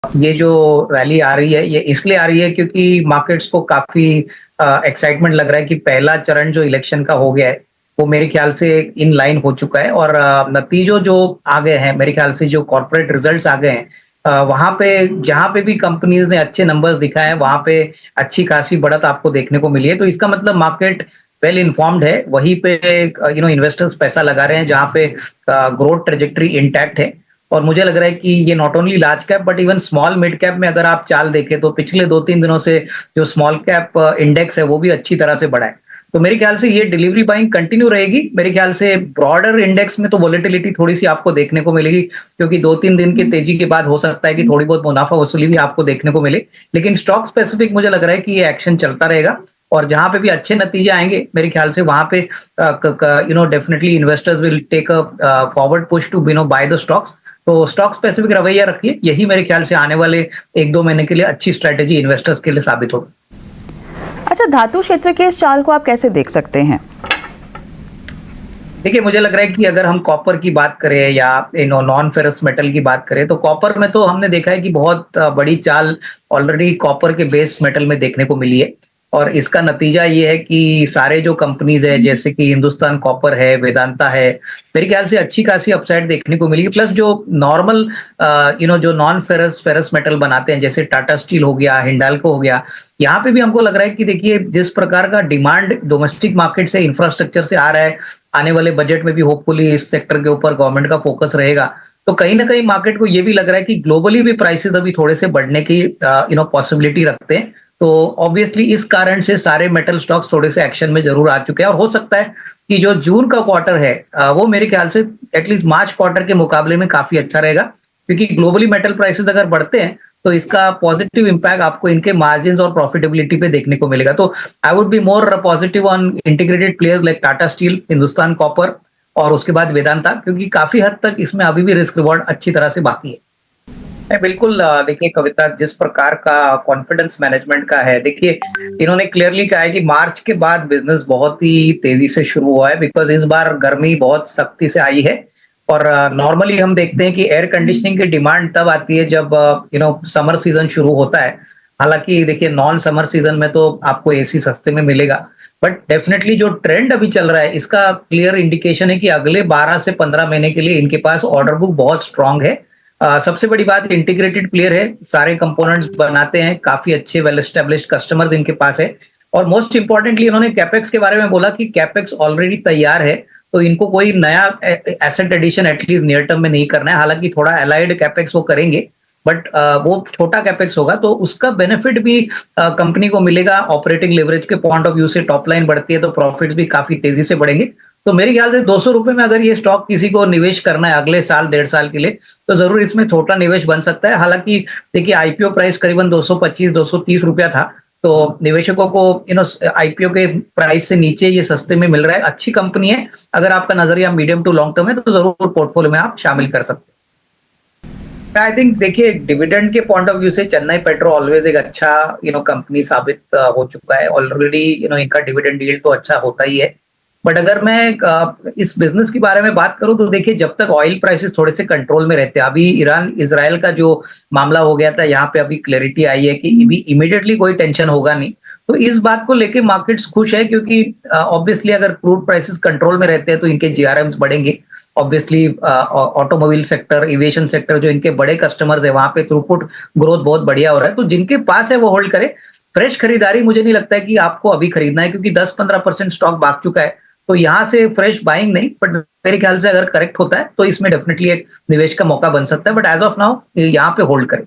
ये जो रैली आ रही है, ये इसलिए आ रही है क्योंकि मार्केट्स को काफ़ी एक्साइटमेंट लग रहा है कि पहला चरण जो इलेक्शन का हो गया है, वो मेरे ख्याल से इन लाइन हो चुका है और नतीजों जो आ गए हैं, मेरे ख्याल से जो कॉर्पोरेट रिजल्ट्स आ गए हैं, वहाँ पे जहाँ पे भी कंपनीज़ ने अच्छे नंबर्स दिखाए हैं, वहाँ पे अच्छी खासी बढ़त आपको देखने को मिली है। तो इसका मतलब मार्केट वेल इन्फॉर्म्ड है, वहीं पे इन्वेस्टर्स पैसा लगा रहे हैं जहाँ पे ग्रोथ ट्रैजेक्टरी इंटैक्ट है। और मुझे लग रहा है कि ये not only large cap but even small mid cap में अगर आप चाल देखें तो पिछले 2-3 दिनों से जो स्मॉल कैप इंडेक्स है वो भी अच्छी तरह से बढ़ा है। तो मेरे ख्याल से ये डिलीवरी बाइंग कंटिन्यू रहेगी। मेरे ख्याल से ब्रॉडर इंडेक्स में तो वोलेटिलिटी थोड़ी-सी आपको देखने को मिलेगी क्योंकि 2-3 दिन की तेजी के बाद हो सकता है कि थोड़ी बहुत मुनाफा वसूली भी आपको देखने को मिले। लेकिन स्टॉक स्पेसिफिक मुझे लग रहा है कि ये एक्शन चलता रहेगा और जहाँ पे भी अच्छे नतीजे आएँगे मेरे ख्याल से वहाँ पे definitely investors will take a forward push to buy the stocks. तो स्टॉक स्पेसिफिक रवैया रखिए, यही मेरे ख्याल से आने वाले 1-2 महीने के लिए अच्छी स्ट्रैटेजी इन्वेस्टर्स के लिए साबित होगी। अच्छा, धातु क्षेत्र के इस चाल को आप कैसे देख सकते हैं? देखिए, मुझे लग रहा है कि अगर हम कॉपर की बात करें या नॉन फेरस मेटल की बात करें, तो कॉपर में तो हमने देखा है कि बहुत बड़ी चाल ऑलरेडी कॉपर के बेस मेटल में देखने को मिली है। और इसका नतीजा ये है कि सारे जो कंपनीज़ हैं, जैसे कि हिंदुस्तान कॉपर है, वेदांता है, मेरे ख्याल से अच्छी खासी अपसाइड देखने को मिली है। प्लस जो नॉर्मल जो नॉन फेरस फेरस मेटल बनाते हैं, जैसे टाटा स्टील हो गया, हिंडाल्को हो गया, यहाँ पे भी हमको लग रहा है कि देखिए, जिस प्रकार का डिमांड डोमेस्टिक मार्केट से, इंफ्रास्ट्रक्चर से आ रहा है, आने वाले बजट में भी होपफुली इस सेक्टर के ऊपर गवर्नमेंट का फोकस रहेगा। तो कहीं न कहीं मार्केट को ये भी लग रहा है कि ग्लोबली भी प्राइसेज़ अभी थोड़े से बढ़ने की पॉसिबिलिटी रखते हैं। तो ऑब्वियसली इस कारण से सारे मेटल स्टॉक्स थोड़े से एक्शन में ज़रूर आ चुके हैं और हो सकता है कि जो जून का क्वार्टर है वो मेरे ख्याल से एटलीस्ट मार्च क्वार्टर के मुकाबले में काफ़ी अच्छा रहेगा। क्योंकि ग्लोबली मेटल प्राइसेज़ अगर बढ़ते हैं, तो इसका पॉजिटिव इम्पैक्ट आपको इनके मार्जिन्स और प्रॉफिटेबिलिटी पे देखने को मिलेगा। तो I would be more positive on integrated players like Tata steel, Hindustan copper और उसके बाद वेदांता क्योंकि काफ़ी हद तक इसमें अभी भी रिस्क रिवॉर्ड अच्छी तरह से बाकी है। बिल्कुल देखिए कविता जिस प्रकार का कॉन्फिडेंस मैनेजमेंट का है देखिए इन्होंने क्लियरली कहा है कि मार्च के बाद बिजनेस बहुत ही तेजी से शुरू हुआ है बिकॉज इस बार गर्मी बहुत सख्ती से आई है और नॉर्मली हम देखते हैं कि एयर कंडीशनिंग की डिमांड तब आती है जब समर सीजन शुरू होता है। हालांकि देखिए नॉन समर सीजन में तो आपको एसी सस्ते में मिलेगा बट डेफिनेटली जो ट्रेंड अभी चल रहा है इसका क्लियर इंडिकेशन है कि अगले 12 से 15 महीने के लिए इनके पास ऑर्डर बुक बहुत स्ट्रांग है। सबसे बड़ी बात इंटीग्रेटेड प्लेयर है, सारे कंपोनेंट्स बनाते हैं, काफी अच्छे वेल एस्टेब्लिश्ड कस्टमर्स इनके पास है और मोस्ट इंपॉर्टेंटली इन्होंने कैपेक्स के बारे में बोला कि कैपेक्स ऑलरेडी तैयार है तो इनको कोई नया asset addition at least near term में नहीं करना है। हालांकि थोड़ा अलाइड कैपेक्स वो करेंगे बट वो छोटा कैपेक्स होगा तो उसका बेनिफिट भी कंपनी को मिलेगा। ऑपरेटिंग लेवरेज के पॉइंट ऑफ व्यू से टॉप लाइन बढ़ती है तो प्रॉफिट्स भी काफी तेजी से बढ़ेंगे। तो मेरे ख्याल से 200 रुपए में अगर ये स्टॉक किसी को निवेश करना है अगले साल 1.5 साल के लिए तो जरूर इसमें छोटा निवेश बन सकता है। हालांकि देखिए आईपीओ प्राइस करीबन 225-230 रुपया था तो निवेशकों को आईपीओ के प्राइस से नीचे ये सस्ते में मिल रहा है। अच्छी कंपनी है, अगर आपका नजरिया मीडियम टू लॉन्ग टर्म है तो जरूर पोर्टफोलियो में आप शामिल कर सकते हैं। आई थिंक देखिए डिविडेंड के पॉइंट ऑफ व्यू से चेन्नई पेट्रो ऑलवेज एक अच्छा कंपनी साबित हो चुका है ऑलरेडी। इनका डिविडेंड यील्ड तो अच्छा होता ही है बट अगर मैं इस बिजनेस के बारे में बात करूं तो देखिए जब तक ऑयल प्राइसेस थोड़े से कंट्रोल में रहते हैं, अभी ईरान इजराइल का जो मामला हो गया था यहाँ पे अभी क्लैरिटी आई है कि इमीडिएटली कोई टेंशन होगा नहीं। तो इस बात को लेके मार्केट्स खुश है क्योंकि ऑब्वियसली अगर क्रूड प्राइसेस कंट्रोल में रहते हैं तो इनके जीआरएम्स बढ़ेंगे। Obviously automobile sector, aviation sector जो इनके बड़े कस्टमर्स है वहां पे थ्रूपुट ग्रोथ बहुत बढ़िया हो रहा है तो जिनके पास है वो होल्ड करे। फ्रेश खरीदारी मुझे नहीं लगता है कि आपको अभी खरीदना है क्योंकि 10-15% स्टॉक भाग चुका है तो यहाँ से फ्रेश बाइंग नहीं बट मेरे ख्याल से अगर करेक्ट होता है तो इसमें डेफिनेटली एक निवेश का मौका बन सकता है बट एज ऑफ नाउ यहाँ पे होल्ड करें।